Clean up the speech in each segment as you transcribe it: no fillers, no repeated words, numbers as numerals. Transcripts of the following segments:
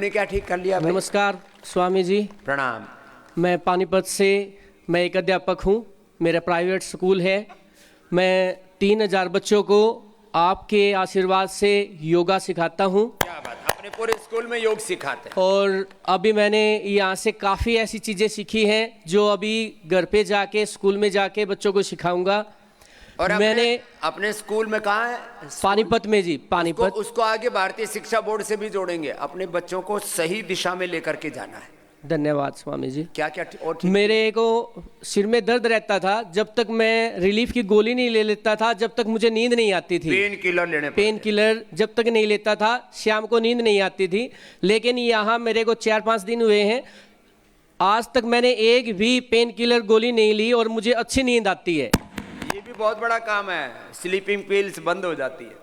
में क्या ठीक कर लिया भाई? नमस्कार स्वामी जी, प्रणाम। मैं पानीपत से मैं एक अध्यापक हूँ। मेरा प्राइवेट स्कूल है। मैं 3000 बच्चों को आपके आशीर्वाद से योगा सिखाता हूँ। क्या बात, अपने पूरे स्कूल में योग सिखाते हैं? और अभी मैंने यहाँ से काफ़ी ऐसी चीज़ें सीखी हैं जो अभी घर पे जाके स्कूल में जाके बच्चों को सिखाऊंगा। और मैंने अपने स्कूल में कहाँ है? पानीपत में जी, पानीपत। उसको आगे भारतीय शिक्षा बोर्ड से भी जोड़ेंगे। अपने बच्चों को सही दिशा में लेकर के जाना है। धन्यवाद स्वामी जी। क्या क्या और मेरे को सिर में दर्द रहता था, जब तक मैं रिलीफ की गोली नहीं ले लेता था जब तक मुझे नींद नहीं आती थी। पेन किलर लेने पेन किलर जब तक नहीं लेता था शाम को नींद नहीं आती थी। लेकिन यहाँ मेरे को 4-5 दिन हुए हैं, आज तक मैंने एक भी पेन किलर गोली नहीं ली और मुझे अच्छी नींद आती है। ये भी बहुत बड़ा काम है। स्लीपिंग पिल्स बंद हो जाती है।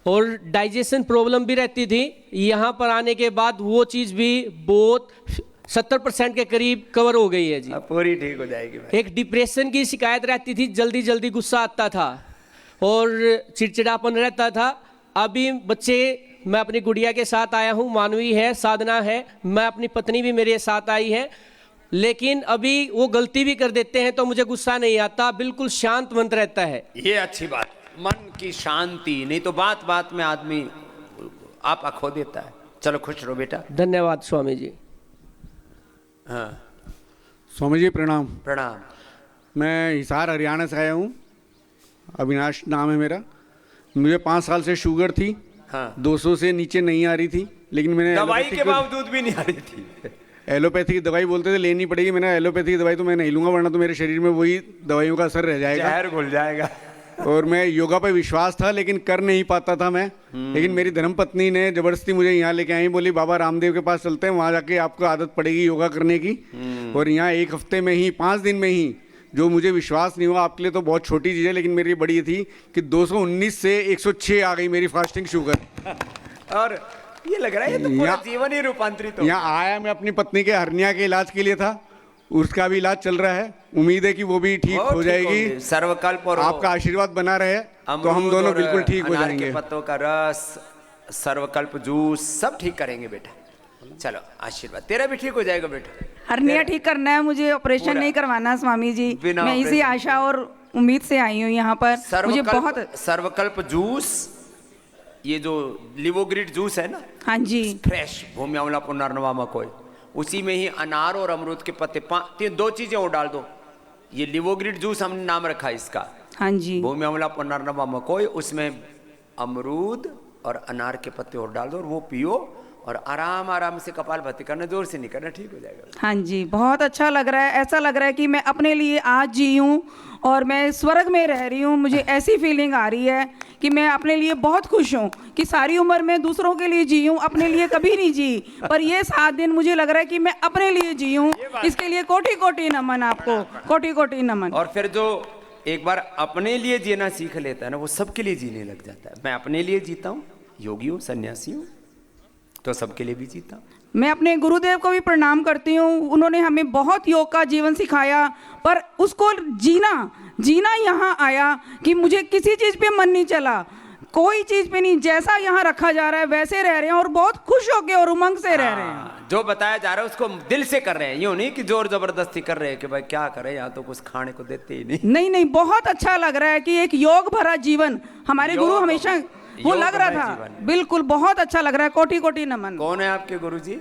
और डाइजेशन प्रॉब्लम भी रहती थी। यहाँ पर आने के बाद वो चीज़ भी बहुत 70% के करीब कवर हो गई है जी। अब पूरी ठीक हो जाएगी भाई। एक डिप्रेशन की शिकायत रहती थी, जल्दी जल्दी गुस्सा आता था और चिड़चिड़ापन रहता था। अभी बच्चे, मैं अपनी गुड़िया के साथ आया हूँ, मानवी है, साधना है, मैं अपनी पत्नी भी मेरे साथ आई है। लेकिन अभी वो गलती भी कर देते हैं तो मुझे गुस्सा नहीं आता, बिल्कुल शांत मन रहता है। ये अच्छी बात, मन की शांति। नहीं तो बात बात में आदमी आपा खो देता है। चलो खुश रहो बेटा। धन्यवाद स्वामी जी। हाँ स्वामी जी प्रणाम। प्रणाम। मैं हिसार हरियाणा से आया हूँ। अविनाश नाम है मेरा। मुझे 5 साल से शुगर थी। हाँ। 200 से नीचे नहीं आ रही थी, लेकिन मैंने दवाई के बावजूद भी नहीं आ रही थी। एलोपैथी की दवाई बोलते थे लेनी पड़ेगी। मैंने एलोपैथी की दवाई तो मैं नहीं लूँगा, वरना तो मेरे शरीर में वही दवाइयों का असर रह जाएगा, जहर घुल जाएगा। और मैं योगा पे विश्वास था लेकिन कर नहीं पाता था मैं। लेकिन मेरी धर्मपत्नी ने जबरदस्ती मुझे यहाँ लेके आई, बोली बाबा रामदेव के पास चलते हैं, वहाँ जाके आपको आदत पड़ेगी योगा करने की। और यहाँ 1 हफ्ते में ही, 5 दिन में ही, जो मुझे विश्वास नहीं हुआ, आपके लिए तो बहुत छोटी चीज़ है लेकिन मेरी बड़ी थी कि 219 से 106 आ गई मेरी फास्टिंग शुगर। और ये लग रहा है ये तो पूरा जीवन ही रूपांतरित हो। यहाँ आया मैं अपनी पत्नी के हर्निया के इलाज के लिए था, उसका भी इलाज चल रहा है। उम्मीद है कि वो भी ठीक हो जाएगी। सर्वकल्प और आपका आशीर्वाद बना रहे तो हम दोनों बिल्कुल ठीक हो जाएंगे। के पत्तों का रस, सर्वकल्प जूस सब ठीक करेंगे बेटा। चलो आशीर्वाद, तेरा भी ठीक हो जाएगा बेटा। हर्निया ठीक करना है मुझे, ऑपरेशन नहीं करवाना स्वामी जी। मैं इसी आशा और उम्मीद से आई हूँ यहाँ पर। मुझे बहुत सर्वकल्प जूस, ये जो लिवोग्रिड जूस है ना, हाँ जी, फ्रेश भूमि अमला पुनर्नवा मकोई, उसी में ही अनार और अमरूद के पत्ते, 2 चीजें और डाल दो। ये लिवोग्रिड जूस हमने नाम रखा है इसका। हाँ जी, भूमि अमला पुनर्नवा मकोई, उसमें अमरूद और अनार के पत्ते और डाल दो और वो पियो और आराम आराम से कपालभाति करना, जोर से नहीं करना, ठीक हो जाएगा। हाँ जी, बहुत अच्छा लग रहा है। ऐसा लग रहा है कि मैं अपने लिए आज जी हूँ और मैं स्वर्ग में रह रही हूँ। मुझे ऐसी फीलिंग आ रही है कि मैं अपने लिए बहुत खुश हूँ कि सारी उम्र मैं दूसरों के लिए जी हूँ, अपने लिए कभी नहीं जी। पर ये 7 दिन मुझे लग रहा है कि मैं अपने लिए जी हूँ। इसके लिए कोटि कोटि नमन आपको, कोटि कोटि नमन। और फिर जो एक बार अपने लिए जीना सीख लेता है ना, वो सबके लिए जीने लग जाता है। मैं अपने लिए जीता हूँ, योगी हूँ, सन्यासी हूँ, तो सबके लिए भी जीता हूँ। मैं अपने गुरुदेव को भी प्रणाम करती हूँ। उन्होंने हमें बहुत योग का जीवन सिखाया, पर उसको जीना यहाँ आया कि मुझे किसी चीज़ पे मन नहीं चला, कोई चीज़ पे नहीं। जैसा यहाँ रखा जा रहा है वैसे रह रहे हैं और बहुत खुश होके और उमंग से रह रहे हैं। जो बताया जा रहा है उसको दिल से कर रहे हैं, यूँ नहीं कि जोर जबरदस्ती कर रहे हैं कि भाई क्या करें, यहाँ तो कुछ खाने को देते ही नहीं। नहीं, बहुत अच्छा लग रहा है कि एक योग भरा जीवन हमारे गुरु हमेशा वो लग रहा था। बिल्कुल बहुत अच्छा लग रहा है। कोटि कोटि नमन। कौन है आपके गुरुजी?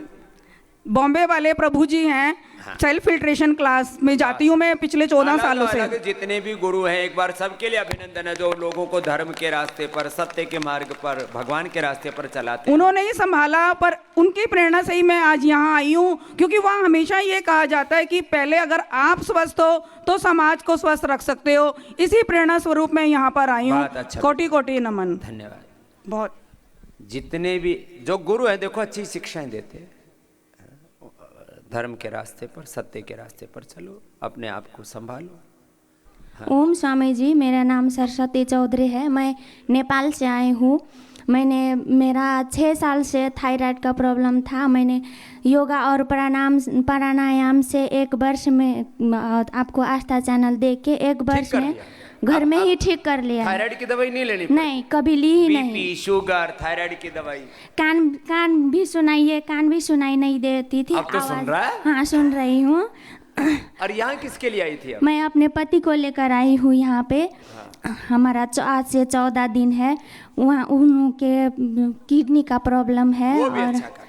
बॉम्बे वाले प्रभु जी हैं। सेल्फ फिल्ट्रेशन क्लास में जाती हूँ मैं पिछले 14 सालों से। जितने भी गुरु हैं एक बार सबके लिए अभिनंदन है, जो लोगों को धर्म के रास्ते पर, सत्य के मार्ग पर, भगवान के रास्ते पर चलाते हैं। उन्होंने ही संभाला, पर उनकी प्रेरणा से ही मैं आज यहाँ आई हूँ, क्योंकि वहाँ हमेशा ये कहा जाता है कि पहले अगर आप स्वस्थ हो तो समाज को स्वस्थ रख सकते हो। इसी प्रेरणा स्वरूप मैं यहाँ पर आई हूँ। कोटि कोटि नमन। धन्यवाद। बहुत जितने भी जो गुरु हैं देखो अच्छी शिक्षाएं देते हैं। धर्म के रास्ते पर, सत्य के रास्ते पर चलो, अपने आप को संभालो। हाँ। ओम स्वामी जी, मेरा नाम सरस्वती चौधरी है। मैं नेपाल से आई हूँ। मेरा 6 साल से थायराइड का प्रॉब्लम था। मैंने योगा और प्राणायाम से 1 वर्ष में, आपको आस्था चैनल देख के 1 वर्ष में घर में ही ठीक कर लिया है। थायराइड की दवाई नहीं लेनी? नहीं, कभी ली ही नहीं। बीपी, शुगर, थायराइड की दवाई? कान भी सुनाइए, कान भी सुनाई नहीं देती थी। अब तो सुन रहा है? हाँ, सुन रही हूँ। और यहाँ किसके लिए आई थी अब? मैं अपने पति को लेकर आई हूँ यहाँ पे। हमारा आज से 14 दिन है। वहाँ उनके किडनी का प्रॉब्लम है वो भी और अच्छा करे।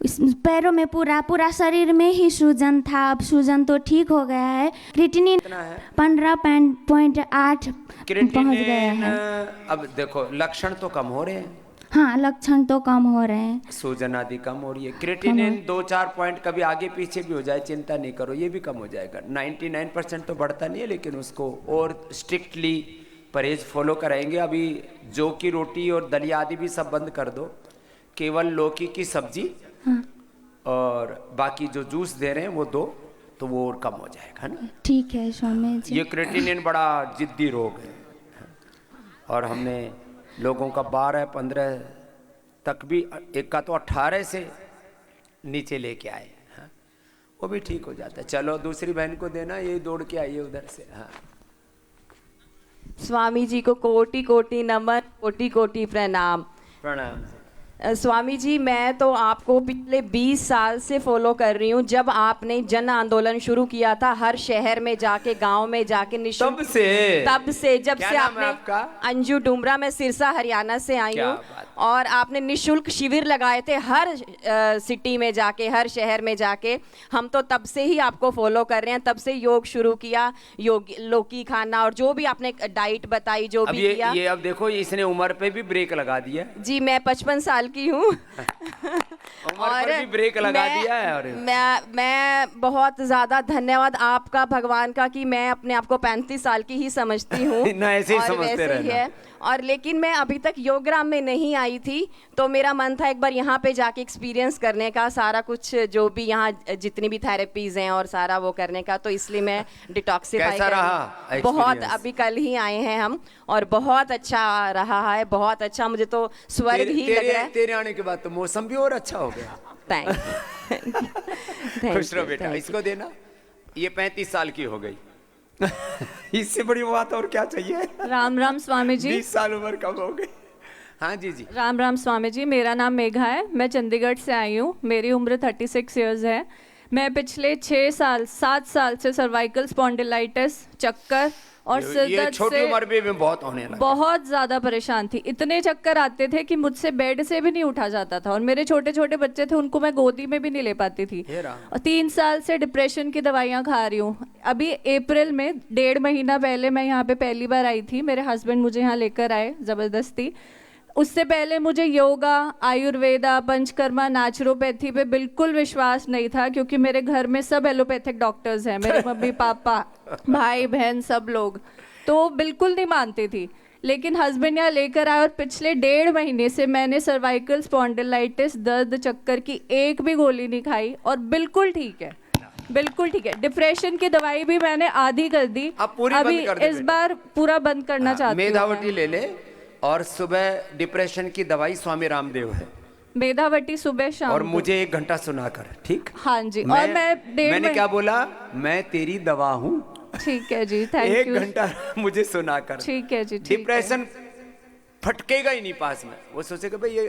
इस पैरों में पूरा शरीर में ही सूजन था। अब सूजन तो ठीक हो गया है। क्रिएटिनिन 15.8 पहुँच गया है। अब देखो लक्षण तो कम हो रहे हैं। हाँ, लक्षण तो कम हो रहे हैं। सूजन आदि कम हो रही है। क्रिएटिनिन 2-4 पॉइंट कभी आगे पीछे भी हो जाए, चिंता नहीं करो, ये भी कम हो जाएगा। 99% तो बढ़ता नहीं है, लेकिन उसको और स्ट्रिक्टली परहेज फॉलो कराएंगे। अभी जौ की रोटी और दलिया आदि भी सब बंद कर दो, केवल लौकी की सब्जी और बाकी जो जूस दे रहे हैं वो दो, तो वो और कम हो जाएगा ना। ठीक है स्वामी जी। ये क्रिएटिनिन बड़ा जिद्दी रोग है और हमने लोगों का 12-15 तक भी, एक का तो 18 से नीचे लेके आए। हाँ, वो भी ठीक हो जाता है। चलो दूसरी बहन को देना, ये दौड़ के आइए उधर से। हाँ, स्वामी जी को कोटि कोटि नमन, कोटि कोटि प्रणाम। प्रणाम। स्वामी जी, मैं तो आपको पिछले 20 साल से फॉलो कर रही हूँ। जब आपने जन आंदोलन शुरू किया था, हर शहर में जाके, गांव में जाके निःशुल्क, तब से जब क्या से नाम है आपने आपका? अंजू डुमरा, मैं सिरसा हरियाणा से आई क्या हूँ। बात। और आपने निःशुल्क शिविर लगाए थे हर सिटी में जाके, हर शहर में जाके। हम तो तब से ही आपको फॉलो कर रहे हैं, तब से योग शुरू किया, योग लौकी खाना और जो भी आपने डाइट बताई, जो अब भी किया। ये अब देखो इसने उम्र पे भी ब्रेक लगा दिया। जी, मैं 55 साल की हूँ। उम्र पर भी ब्रेक लगा दिया है। और मैं बहुत ज़्यादा धन्यवाद आपका, भगवान का, कि मैं अपने आप को 35 साल की ही समझती हूँ। ना, ऐसे ही और समझते वैसे ही रहना। है। और लेकिन मैं अभी तक योगराम में नहीं आई थी, तो मेरा मन था एक बार यहाँ पे जाके एक्सपीरियंस करने का, सारा कुछ जो भी यहाँ जितनी भी थेरेपीज हैं और सारा वो करने का। तो इसलिए मैं डिटॉक्सिफाई कैसा रहा बहुत, experience? अभी कल ही आए हैं हम और बहुत अच्छा रहा है, बहुत अच्छा। मुझे तो स्वर्ग ही लग रहा है। तेरे आने के बाद तो मौसम भी और अच्छा हो गया। खुश रहो बेटा, इसको देना। ये 35 साल की हो गई। इससे बड़ी बात और क्या चाहिए? राम राम स्वामी जी। 20 साल उम्र कम हो गई। हाँ जी जी। राम राम स्वामी जी, मेरा नाम मेघा है। मैं चंडीगढ़ से आई हूँ। मेरी उम्र 36 इयर्स है। मैं पिछले 7 साल से सर्वाइकल स्पॉन्डिलाइटिस, चक्कर और सिर ये दर्द छोटी से उम्र में बहुत होने लगा। बहुत ज़्यादा परेशान थी। इतने चक्कर आते थे कि मुझसे बेड से भी नहीं उठा जाता था। और मेरे छोटे छोटे बच्चे थे, उनको मैं गोदी में भी नहीं ले पाती थी। और 3 साल से डिप्रेशन की दवाइयाँ खा रही हूँ। अभी अप्रैल में 1.5 महीना पहले मैं यहाँ पे पहली बार आई थी। मेरे हस्बैंड मुझे यहाँ लेकर आए ज़बरदस्ती। उससे पहले मुझे योगा, आयुर्वेदा, पंचकर्मा, नेचुरोपैथी पे बिल्कुल विश्वास नहीं था, क्योंकि मेरे घर में सब एलोपैथिक डॉक्टर्स हैं। मेरे मम्मी पापा, भाई बहन सब लोग, तो बिल्कुल नहीं मानती थी। लेकिन हस्बैंड यहाँ लेकर आए और पिछले 1.5 महीने से मैंने सर्वाइकल स्पॉन्डिलाइटिस, दर्द, चक्कर की एक भी गोली नहीं खाई और बिल्कुल ठीक है, बिल्कुल ठीक है। डिप्रेशन की दवाई भी मैंने आधी कर दी। अब पूरी अभी बंद कर दे इस बेटा। बार पूरा बंद करना चाहती हूँ। मेधावटी ले ले, और सुबह डिप्रेशन की दवाई स्वामी रामदेव है। मेधावटी सुबह शाम और को। मुझे 1 घंटा सुना कर, ठीक? हाँ जी। और मैं मैंने क्या बोला? मैं तेरी दवा हूँ। ठीक है जी, थैंक 1 यू। घंटा मुझे सुना कर। ठीक है जी, ठीक है। डिप्रेशन फटकेगा ही नहीं पास में। वो सोचेगा भाई ये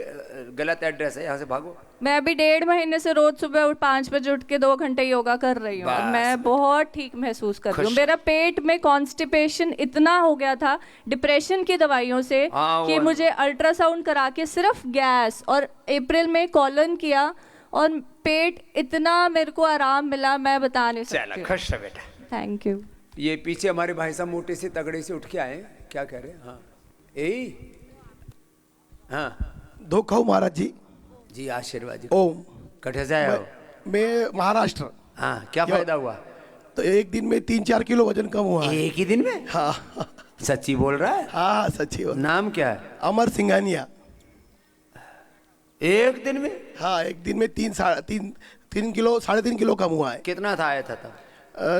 गलत एड्रेस है, यहाँ से भागो। मैं अभी 1.5 महीने से रोज सुबह 5 बजे उठ के 2 घंटे योगा कर रही हूँ और बस। मैं बहुत ठीक महसूस कर रही हूँ। खुश। मेरा पेट में कॉन्स्टिपेशन इतना हो गया था डिप्रेशन की दवाइयों से हाँ, कि वो- मुझे अल्ट्रासाउंड करा के सिर्फ गैस, और अप्रैल में कॉलन किया और पेट इतना मेरे को आराम मिला, मैं बता नहीं चला, सकती। खुश रह बेटा। Thank you. ये पीछे हमारे भाई साहब मोटे से तगड़े से उठ के आए, क्या कह रहे हैं? हाँ यही। हाँ धोखा हूँ महाराज जी। जी, आशीर्वाद जी। ओम। कटे से आए हो? मैं महाराष्ट्र। हाँ, क्या फायदा हुआ? तो एक दिन में 3-4 किलो वजन कम हुआ है। एक ही दिन में? हाँ सच्ची बोल रहा है? हाँ सच्ची बात। नाम क्या है? अमर सिंघानिया। एक दिन में? हाँ, एक दिन में 3 किलो, 3.5 किलो कम हुआ है। कितना था आया था तब?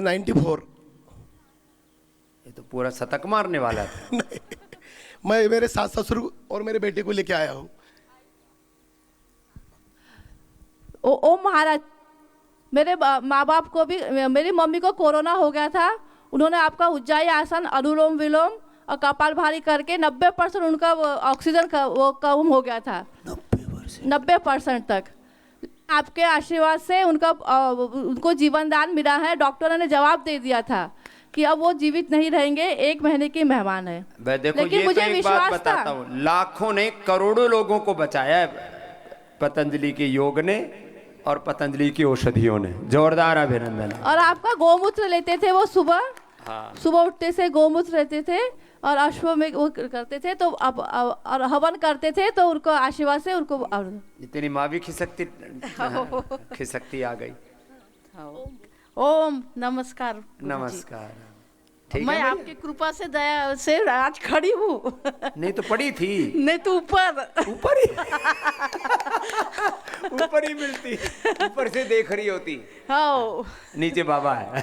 94। ये तो पूरा शतक मारने वाला था। नहीं, मैं मेरे सास ससुर और मेरे बेटे को लेके आया हूँ। ओ महाराज, मेरे माँ बाप को भी, मेरी मम्मी को कोरोना हो गया था। उन्होंने आपका उज्जाई आसन, अनुलोम विलोम और कपालभाति करके 90% उनका ऑक्सीजन का वो कम हो गया था। 90% तक आपके आशीर्वाद से उनको जीवन दान मिला है। डॉक्टरों ने जवाब दे दिया था कि अब वो जीवित नहीं रहेंगे, 1 महीने की मेहमान है। देखो, लेकिन ये मुझे तो एक विश्वास बात बताता था। हूँ, लाखों ने करोड़ों लोगों को बचाया है पतंजलि के योग ने और पतंजलि की औषधियों ने। जोरदार अभिनंदन। और आपका गोमूत्र लेते थे वो सुबह, सुबह उठते से गोमूत्र लेते थे और अश्व में वो करते थे, तो अब और हवन करते थे, तो उनको आशीर्वाद से उनको इतनी माँ भी खिसकती आ गई। ओम नमस्कार। नमस्कार। ठीक मैं है भैया? आपकी कृपा से दया से आज खड़ी हूँ। नहीं तो पड़ी थी, नहीं तो ऊपर ऊपर ही मिलती, ऊपर से देख रही होती। हाँ, नीचे बाबा है,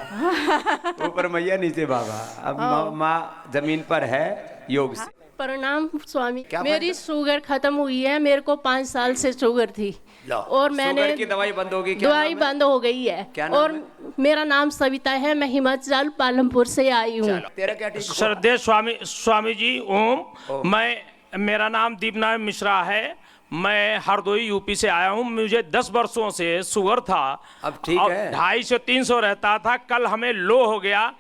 ऊपर मैया नीचे बाबा। अब माँ जमीन पर है योग से। प्रणाम स्वामी। क्या मेरी शुगर खत्म हुई है, मेरे को 5 साल से शुगर थी और मैंने शुगर की दवाई बंद होगी। क्या दवाई नाम है? बंद हो गई है। क्या नाम और मेरा नाम सविता है, मैं हिमाचल पालमपुर से आई हूँ। तेरा क्या ठीक? श्रद्धेय स्वामी जी ओम। मेरा नाम दीपनारायण मिश्रा है, मैं हरदोई यूपी से आया हूँ। मुझे 10 वर्षों से शुगर था, अब ठीक है। 250 से 300 रहता था, कल हमें लो हो गया,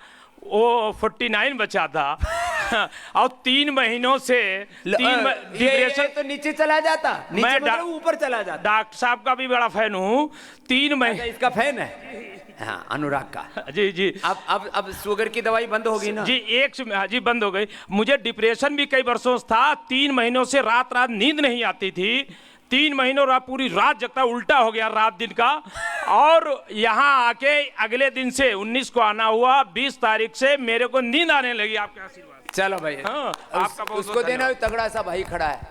वो 49 बचा था। और 3 महीनों से डिप्रेशन तो नीचे चला जाता, नीचे मैं मतलब ऊपर चला जाता। डॉक्टर साहब का भी बड़ा फैन हूँ। 3 महीने इसका फैन है। हाँ, अनुराग का। जी। अब शुगर की दवाई बंद होगी ना? जी बंद हो गई। मुझे डिप्रेशन भी कई वर्षों से था, 3 महीनों से रात नींद नहीं आती थी। 3 महीनों पूरी रात जगता, उल्टा हो गया रात दिन का। और यहाँ आके अगले दिन से 19 को आना हुआ, 20 तारीख से मेरे को नींद आने लगी। आपके आशीर्वाद। चलो भाई, हाँ, आपका बहुत उसको देना, तगड़ा सा भाई खड़ा है।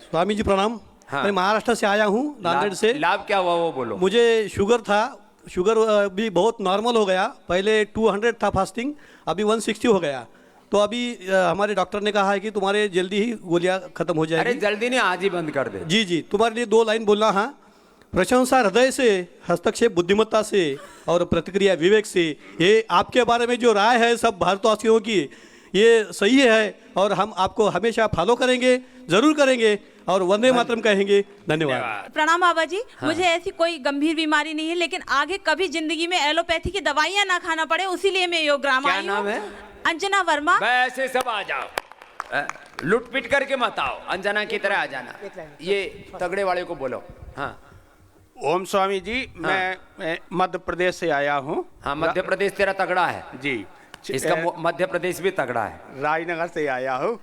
स्वामी जी प्रणाम। हाँ। मैं महाराष्ट्र से आया हूँ, नांदेड़ से। लाभ क्या हुआ वो बोलो। मुझे शुगर था, शुगर भी बहुत नॉर्मल हो गया। पहले 200 था फास्टिंग, अभी 160 हो गया। तो अभी हमारे डॉक्टर ने कहा है कि तुम्हारे जल्दी ही गोलियां खत्म हो जाएगी। अरे जल्दी नहीं, आज ही बंद कर दे। जी, तुम्हारे लिए 2 लाइन बोलना। हाँ, प्रशंसा हृदय से, हस्तक्षेप बुद्धिमत्ता से और प्रतिक्रिया विवेक से। ये आपके बारे में जो राय है सब भारतवासियों की, ये सही है और हम आपको हमेशा फॉलो करेंगे, जरूर करेंगे और वंदे मातरम कहेंगे। धन्यवाद। प्रणाम बाबा जी। मुझे ऐसी कोई गंभीर बीमारी नहीं है, लेकिन आगे कभी जिंदगी में एलोपैथी की दवाइयाँ ना खाना पड़े, उसीलिए मैं योगग्राम आई हूँ। क्या नाम है? अंजना वर्मा। वैसे सब आ जाओ, लुट पिट करके मत आओ, अंजना की तरह आ जाना। ये तगड़े वाले को बोलो। हाँ। ओम स्वामी जी। मैं मध्य प्रदेश से आया हूँ। हाँ, मध्य प्रदेश तेरा तगड़ा है जी। इसका मध्य प्रदेश भी तगड़ा है। राजनगर से आया हूँ।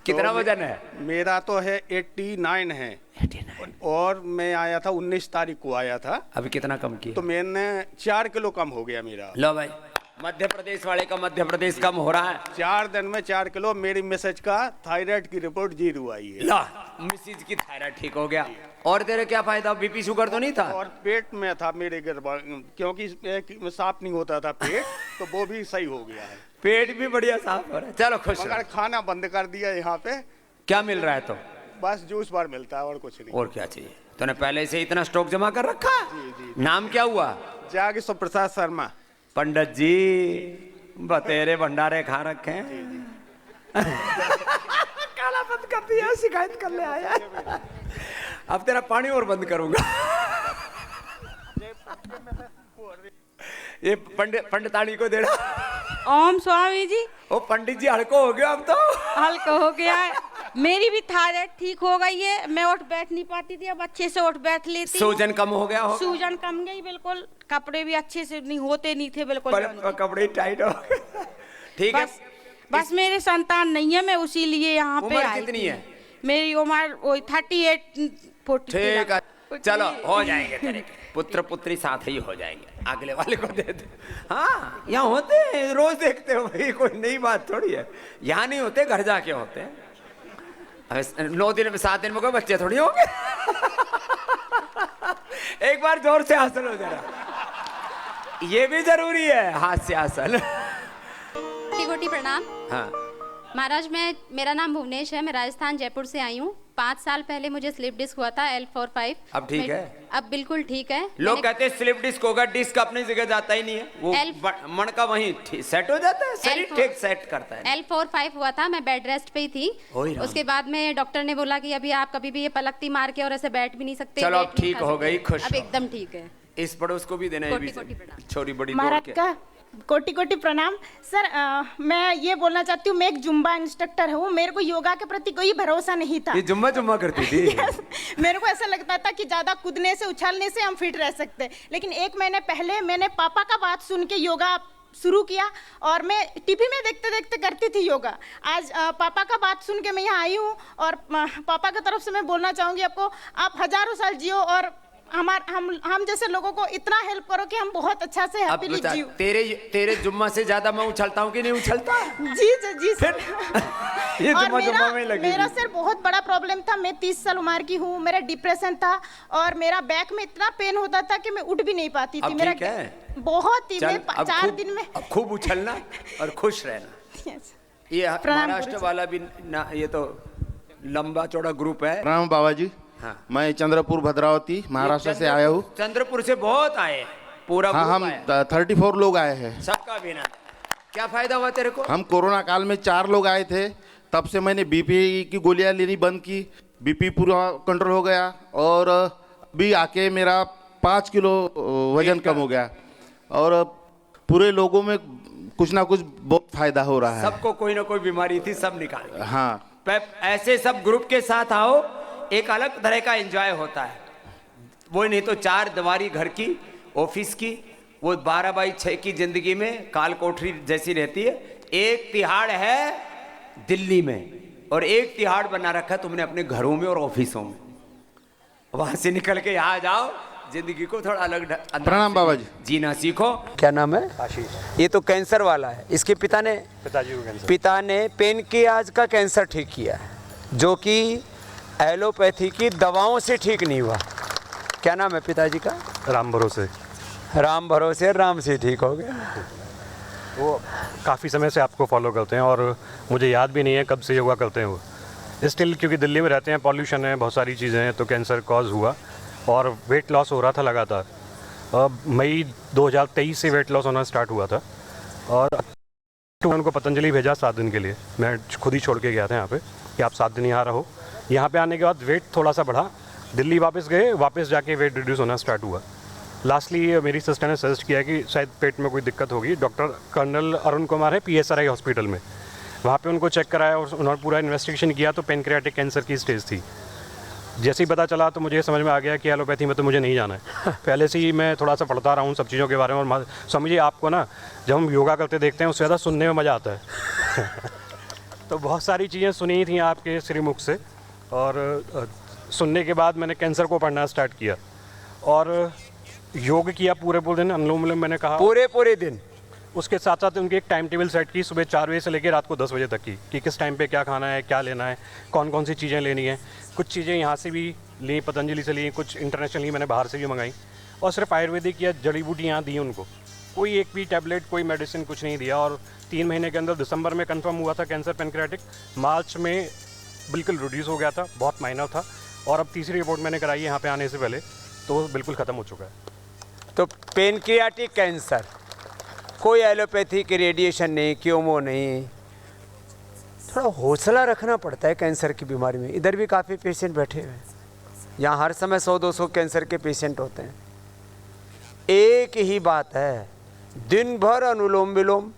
कितना वजन है? मेरा तो है 89 है। 89। और मैं आया था 19 तारीख को आया था। अभी कितना कम किया? तो मैंने 4 किलो कम हो गया मेरा। लो भाई, मध्य प्रदेश वाले का मध्य प्रदेश कम हो रहा है। 4 दिन में 4 किलो। मेरी मिसेज का थायराइड की रिपोर्ट 0 आई है। ला, मिसेज की थायराइड ठीक हो गया। और तेरे क्या फायदा? बीपी शुगर तो नहीं था? और पेट में था मेरे गड़बड़, क्योंकि साफ नहीं होता था पेट, तो वो भी सही हो गया है। पेट भी बढ़िया साफ हो रहा है। चलो खुश मगर खाना बंद कर दिया यहाँ पे। क्या मिल रहा है तो? बस जूस बार मिलता है और कुछ नहीं। और क्या चाहिए? तूने पहले से इतना स्टॉक जमा कर रखा है? नाम क्या हुआ? जागी प्रसाद शर्मा। पंडित जी बतेरे भंडारे खा रखे हैं। काला बंद कर दिया, शिकायत करने आया। अब तेरा पानी और बंद करूंगा। ये पंडितानी को देना। ओम स्वामी जी। ओ पंडित जी, हल्को हो गया अब तो। हल्का हो गया है। मेरी भी थायराइड ठीक हो गई है। मैं उठ बैठ नहीं पाती थी, अब अच्छे से उठ बैठ लेती हूँ। सूजन कम हो गया हो? सूजन कम गई बिल्कुल। कपड़े भी अच्छे से नहीं होते नहीं थे बिल्कुल। पर कपड़े टाइट हो। ठीक है। बस मेरे संतान नहीं है, मैं उसी लिए यहाँ पे आई। कितनी है? मेरी उम्र वही 38-40। ठीक है, चलो हो जाएंगे तेरे पुत्र पुत्री साथ ही हो जाएंगे। अगले वाले को दे दे। हाँ, यहाँ होते हैं, रोज देखते हो भाई, कोई नई बात थोड़ी है। यहाँ नहीं होते, घर जाके होते हैं। 9 दिन में 7 दिन में कोई बच्चे थोड़ी होंगे। एक बार जोर से हासिल हो जरा, ये भी जरूरी है, हास्य हासिल। गोटी प्रणाम। हाँ महाराज, मेरा नाम भुवनेश है, मैं राजस्थान जयपुर से आई हूँ। 5 साल पहले मुझे स्लिप डिस्क हुआ था L4-5। अब ठीक है? अब बिल्कुल ठीक है। लोग कहते हैं स्लिप डिस्क होगा, डिस्क अपनी जगह जाता ही नहीं है, वो मणका वहीं सेट हो जाता है, शरीर ठीक सेट करता है। L4-5 हुआ था, मैं बेड रेस्ट पे ही थी। उसके बाद में डॉक्टर ने बोला कि अभी आप कभी भी ये पलकती मार के और ऐसे बैठ भी नहीं सकते। चलो अब ठीक हो गई, खुश अब एकदम ठीक है। इस पड़ोस को भी देना है, छोटी बड़ी महाराज का कोटि कोटि प्रणाम सर। मैं ये बोलना चाहती हूँ, मैं एक जुम्बा इंस्ट्रक्टर हूँ। मेरे को योगा के प्रति कोई भरोसा नहीं था। ये जुम्बा करती थी। मेरे को ऐसा लगता था कि ज्यादा कूदने से, उछलने से हम फिट रह सकते हैं। लेकिन 1 महीने पहले मैंने पापा का बात सुन के योगा शुरू किया और मैं टीवी में देखते देखते करती थी योगा। आज पापा का बात सुन के मैं यहाँ आई हूँ और पापा की तरफ से मैं बोलना चाहूँगी आपको, आप हजारों साल जियो और हम जैसे लोगों को इतना हेल्प करो कि हम बहुत अच्छा से हैप्पीली जियो। तेरे जुम्मा से ज्यादा मैं उछलता हूँ कि नहीं उछलता? जी सर। ये और जुम्मा में लगी। मेरा सर बहुत बड़ा प्रॉब्लम था। मैं 30 साल उम्र की हूँ, मेरा डिप्रेशन था और मेरा बैक में इतना पेन होता था कि मैं उठ भी नहीं पाती थी। मेरा बहुत ही, मैं 4 दिन में। अब खूब उछलना और खुश रहना। ये महाराष्ट्र वाला भी ना, ये तो लंबा चौड़ा ग्रुप है। प्रणाम बाबा जी। हाँ। मैं चंद्रपुर भद्रावती महाराष्ट्र से आया हूँ। चंद्रपुर से बहुत आए, पूरा हाँ, हम 34 लोग आए हैं। सबका बिना। क्या फायदा हुआ तेरे को? हम कोरोना काल में 4 लोग आए थे, तब से मैंने बीपी की गोलियां लेनी बंद की, बीपी पूरा कंट्रोल हो गया और अभी आके मेरा 5 किलो वजन कम हो गया और पूरे लोगों में कुछ ना कुछ बहुत फायदा हो रहा है। सबको कोई ना कोई बीमारी थी, सब निकाल। हाँ, ऐसे सब ग्रुप के साथ आओ, एक अलग तरह का एंजॉय होता है। वो नहीं तो 4 दीवारी घर की, ऑफिस की, वो 12x6 की जिंदगी में काल कोठरी जैसी रहती है। एक तिहाड़ है दिल्ली में और एक तिहाड़ बना रखा तुमने अपने घरों में और ऑफिसों में। वहां से निकल के यहाँ जाओ, जिंदगी को थोड़ा अलग प्रणाम बाबा जी। जीना सीखो। क्या नाम है? आशीष। ये तो कैंसर वाला है। इसके पिता ने पेनक्रियाज का कैंसर ठीक किया है, जो कि एलोपैथी की दवाओं से ठीक नहीं हुआ। क्या नाम है पिताजी का? राम भरोसे। राम भरोसे, राम से ठीक हो गया। वो काफ़ी समय से आपको फॉलो करते हैं और मुझे याद भी नहीं है कब से योगा करते हैं वो। स्टिल क्योंकि दिल्ली में रहते हैं, पॉल्यूशन है, बहुत सारी चीज़ें हैं, तो कैंसर कॉज हुआ और वेट लॉस हो रहा था लगातार। मई 2023 से वेट लॉस होना स्टार्ट हुआ था और उनको पतंजलि भेजा 7 दिन के लिए। मैं खुद ही छोड़ के गया था यहाँ पे कि आप 7 दिन यहाँ रहो। यहाँ पे आने के बाद वेट थोड़ा सा बढ़ा, दिल्ली वापस गए, वापस जाके वेट रिड्यूस होना स्टार्ट हुआ। लास्टली मेरी सिस्टर ने सजेस्ट किया कि शायद पेट में कोई दिक्कत होगी। डॉक्टर कर्नल अरुण कुमार है PSRI हॉस्पिटल में, वहाँ पे उनको चेक कराया और उन्होंने पूरा इन्वेस्टिगेशन किया तो पेनक्रियाटिक कैंसर की स्टेज थी। जैसे ही पता चला तो मुझे समझ में आ गया कि एलोपैथी में तो मुझे नहीं जाना है। पहले से ही मैं थोड़ा सा पढ़ता रहा हूँ सब चीज़ों के बारे में और समझिए आपको ना, जब हम योगा करते देखते हैं उससे ज़्यादा सुनने में मज़ा आता है। तो बहुत सारी चीज़ें सुनी थी आपके श्रीमुख से और सुनने के बाद मैंने कैंसर को पढ़ना स्टार्ट किया और योग किया पूरे दिन, अनुलोम विलोम मैंने कहा पूरे दिन। उसके साथ साथ उनकी एक टाइम टेबल सेट की, सुबह 4 बजे से लेकर रात को 10 बजे तक की, कि किस टाइम पे क्या खाना है, क्या लेना है, कौन कौन सी चीज़ें लेनी है। कुछ चीज़ें यहाँ से भी ली, पतंजलि से ली, कुछ इंटरनेशनली मैंने बाहर से भी मंगाई और सिर्फ आयुर्वेदिक या जड़ी बूटियाँ दी उनको। कोई एक भी टैबलेट, कोई मेडिसिन कुछ नहीं दिया और 3 महीने के अंदर दिसंबर में कंफर्म हुआ था कैंसर पेनक्रियाटिक, मार्च में बिल्कुल रिड्यूस हो गया था, बहुत माइनर था और अब तीसरी रिपोर्ट मैंने कराई है यहाँ पे आने से पहले, तो बिल्कुल ख़त्म हो चुका है। तो पेनक्रियाटिक कैंसर, कोई एलोपैथी की रेडिएशन नहीं, क्योमो नहीं। थोड़ा हौसला रखना पड़ता है कैंसर की बीमारी में। इधर भी काफ़ी पेशेंट बैठे हुए हैं, यहाँ हर समय 100-200 कैंसर के पेशेंट होते हैं। एक ही बात है, दिन भर अनुलोम विलोम,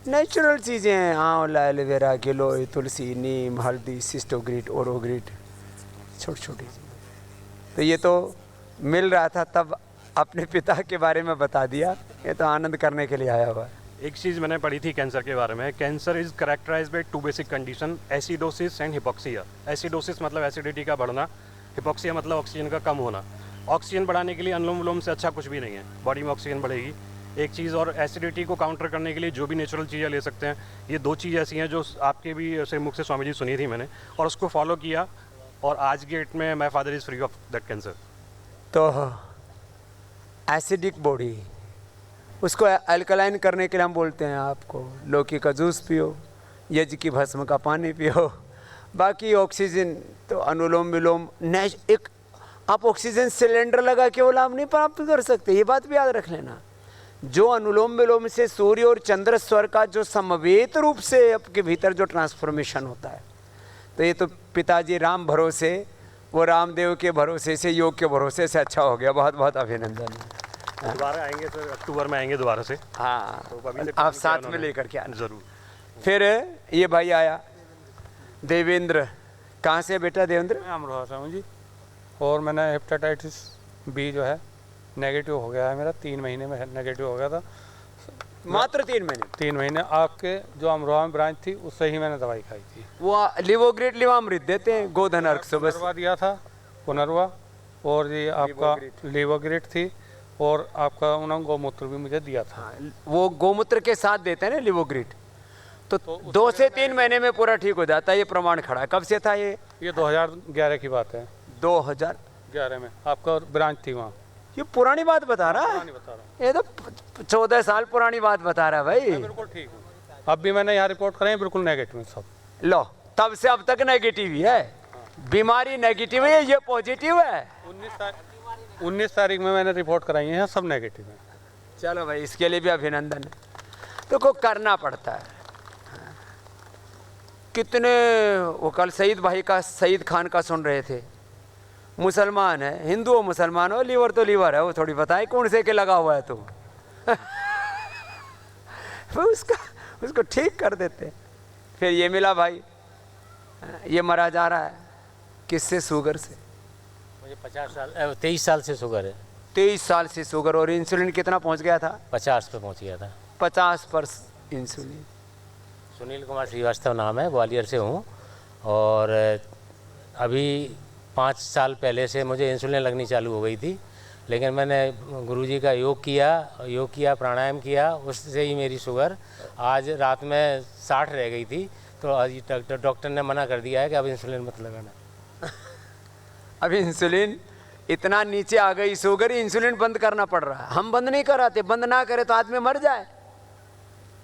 नेचुरल चीज़ें हैं, आंवला, एलोवेरा, गिलोय, तुलसी, नीम, हल्दी, सिस्टोग्रिट, ओरोग्रिट, छोटी छोटी चीज़ें। तो ये तो मिल रहा था तब अपने पिता के बारे में बता दिया, ये तो आनंद करने के लिए आया हुआ है। एक चीज़ मैंने पढ़ी थी कैंसर के बारे में, cancer is characterised by 2 basic condition, acidosis and hypoxia. Acidosis मतलब एसिडिटी का बढ़ना, हिपोक्सिया मतलब ऑक्सीजन का कम होना। ऑक्सीजन बढ़ाने के लिए अनुलोम विलोम से अच्छा कुछ भी नहीं है, बॉडी में ऑक्सीजन बढ़ेगी एक चीज़, और एसिडिटी को काउंटर करने के लिए जो भी नेचुरल चीज़ें ले सकते हैं। ये 2 चीज़ ऐसी हैं जो आपके भी से मुख से स्वामी जी सुनी थी मैंने, और उसको फॉलो किया और आज के डेट में my father is free of that cancer. तो एसिडिक बॉडी, उसको अल्कलाइन करने के लिए हम बोलते हैं आपको लौकी का जूस पियो, यज्ञ की भस्म का पानी पियो, बाकी ऑक्सीजन तो अनुलोम विलोम एक आप ऑक्सीजन सिलेंडर लगा के वो लाभ नहीं प्राप्त कर सकते, ये बात भी याद रख लेना। जो अनुलोम विलोम से सूर्य और चंद्र स्वर का जो समवेत रूप से आपके भीतर जो ट्रांसफॉर्मेशन होता है, तो ये तो पिताजी राम भरोसे, वो रामदेव के भरोसे से, योग के भरोसे से अच्छा हो गया। बहुत बहुत अभिनंदन। दोबारा आएंगे सर, अक्टूबर में आएंगे दोबारा से। हाँ, तो आप साथ में लेकर के आना जरूर। फिर ये भाई आया देवेंद्र, कहाँ से बेटा देवेंद्र? मैं अमरोहा से हूँ जी, और मैंने हेपेटाइटिस बी जो है नेगेटिव हो गया है मेरा, 3 महीने में नेगेटिव हो गया था। मात्र 3 महीने? 3 महीने। आपके जो अमरोहा में ब्रांच थी उससे ही मैंने दवाई खाई थी। वो लिवोग्रेट लिवामृत देते हैं, गोधन अर्क सुबह पुनर्वा दिया था, पुनर्वा, और ये आपका लिवोग्रेट थी, और आपका उन्होंने गौमूत्र भी मुझे दिया था। वो गौमूत्र के साथ देते हैं ना लिवोग्रेट, तो 2 से 3 महीने में पूरा ठीक हो जाता है। ये प्रमाण खड़ा है। कब से था ये? 2011 की बात है। 2011 में आपका ब्रांच थी वहाँ। ये पुरानी बात बता रहा है? ये तो 14 साल पुरानी बात बता रहा है भाई। बिल्कुल ठीक हूँ, अब भी मैंने यहाँ रिपोर्ट कराई, बिल्कुल नेगेटिव है सब। लो, तब से अब तक नेगेटिव ही है। बीमारी नेगेटिव है, ये पॉजिटिव है। 19 तारीख में मैंने रिपोर्ट कराई है, सब नेगेटिव है। चलो भाई, इसके लिए भी अभिनंदन है। तो को करना पड़ता है। कितने वो कल सईद भाई का, सईद खान का सुन रहे थे, मुसलमान है, हिंदू हो मुसलमान हो, लीवर तो लीवर है, वो थोड़ी बताए कौन से के लगा हुआ है तो उसको ठीक कर देते। फिर ये मिला भाई, ये मरा जा रहा है, किससे? शुगर से। मुझे 23 साल से शुगर है। 23 साल से शुगर, और इंसुलिन कितना पहुंच गया था? 50 पे पहुंच गया था। 50 पर इंसुलिन। सुनील कुमार श्रीवास्तव नाम है, ग्वालियर से हूँ, और अभी 5 साल पहले से मुझे इंसुलिन लगनी चालू हो गई थी, लेकिन मैंने गुरुजी का योग किया, प्राणायाम किया, उससे ही मेरी शुगर आज रात में 60 रह गई थी। तो आज डॉक्टर ने मना कर दिया है कि अब इंसुलिन मत लगाना। अभी इंसुलिन इतना नीचे आ गई शुगर, इंसुलिन बंद करना पड़ रहा है। हम बंद नहीं कराते, बंद ना करें तो आदमी मर जाए,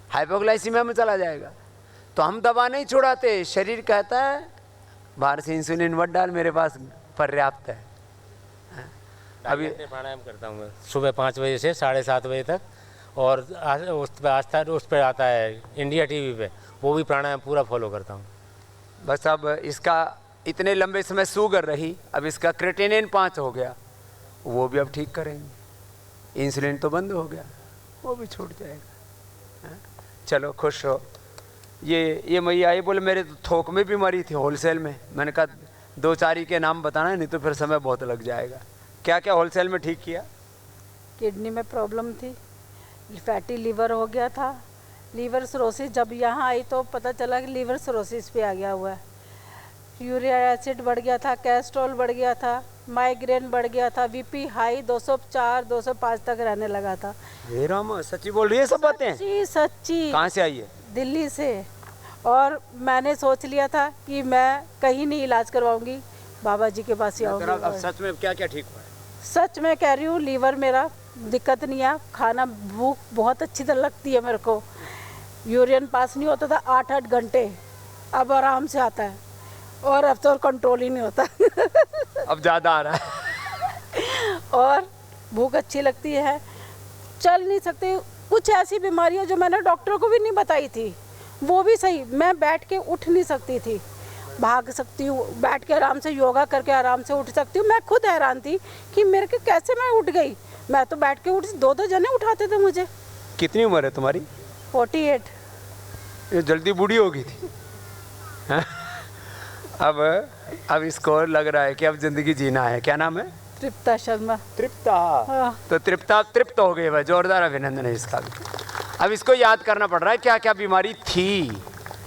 हाइपोग्लाइसीमिया में चला जाएगा। तो हम दवा नहीं छुड़ाते, शरीर कहता है बाहर से इंसुलिन मत डाल, मेरे पास पर्याप्त है। अभी प्राणायाम करता हूँ मैं सुबह 5 बजे से 7:30 बजे तक, और उस पर आता है इंडिया टीवी पे, वो भी प्राणायाम पूरा फॉलो करता हूँ। बस अब इसका इतने लंबे समय शुगर रही, अब इसका क्रेटिनिन 5 हो गया, वो भी अब ठीक करेंगे। इंसुलिन तो बंद हो गया, वो भी छूट जाएगा। चलो खुश हो। ये मैया आई, बोले मेरे तो थोक में भी मरी थी, होलसेल में। मैंने कहा 2-4 ही के नाम बताना, नहीं तो फिर समय बहुत लग जाएगा। क्या क्या होलसेल में ठीक किया? किडनी में प्रॉब्लम थी, फैटी लीवर हो गया था, लीवर सिरोसिस। जब यहाँ आई तो पता चला कि लीवर सिरोसिस पे आ गया हुआ है। यूरिया एसिड बढ़ गया था, कोलेस्ट्रॉल बढ़ गया था, माइग्रेन बढ़ गया था, बीपी हाई 204 205 तक रहने लगा था। हे राम, सच्ची बोल रही है सब बातें? सच्ची। कहाँ से आई है? दिल्ली से। और मैंने सोच लिया था कि मैं कहीं नहीं इलाज करवाऊंगी, बाबा जी के पास ही आऊंगी। अब सच में क्या क्या ठीक हुआ है? सच में कह रही हूँ, लीवर मेरा दिक्कत नहीं है, खाना भूख बहुत अच्छी तरह लगती है मेरे को। यूरिन पास नहीं होता था 8-8 घंटे, अब आराम से आता है, और अब तो कंट्रोल ही नहीं होता अब ज़्यादा आ रहा है। और भूख अच्छी लगती है, चल नहीं सकते। कुछ ऐसी बीमारियां जो मैंने डॉक्टर को भी नहीं बताई थी, वो भी सही। मैं बैठ के उठ नहीं सकती थी, भाग सकती हूँ, बैठ के आराम से योगा करके आराम से उठ सकती हूँ। मैं खुद हैरान थी कि मेरे के कैसे मैं उठ गई। मैं तो बैठ के उठ, 2-2 जने उठाते थे मुझे। कितनी उम्र है तुम्हारी? 48। ये जल्दी बूढ़ी हो गई थी। अब इसको लग रहा है कि अब जिंदगी जीना है। क्या नाम है? तृप्ता शर्मा। तृप्ता। हाँ। तो तृप्त हो गई भाई, जोरदार अभिनंदन है इसका भी। अब इसको याद करना पड़ रहा है क्या क्या बीमारी थी।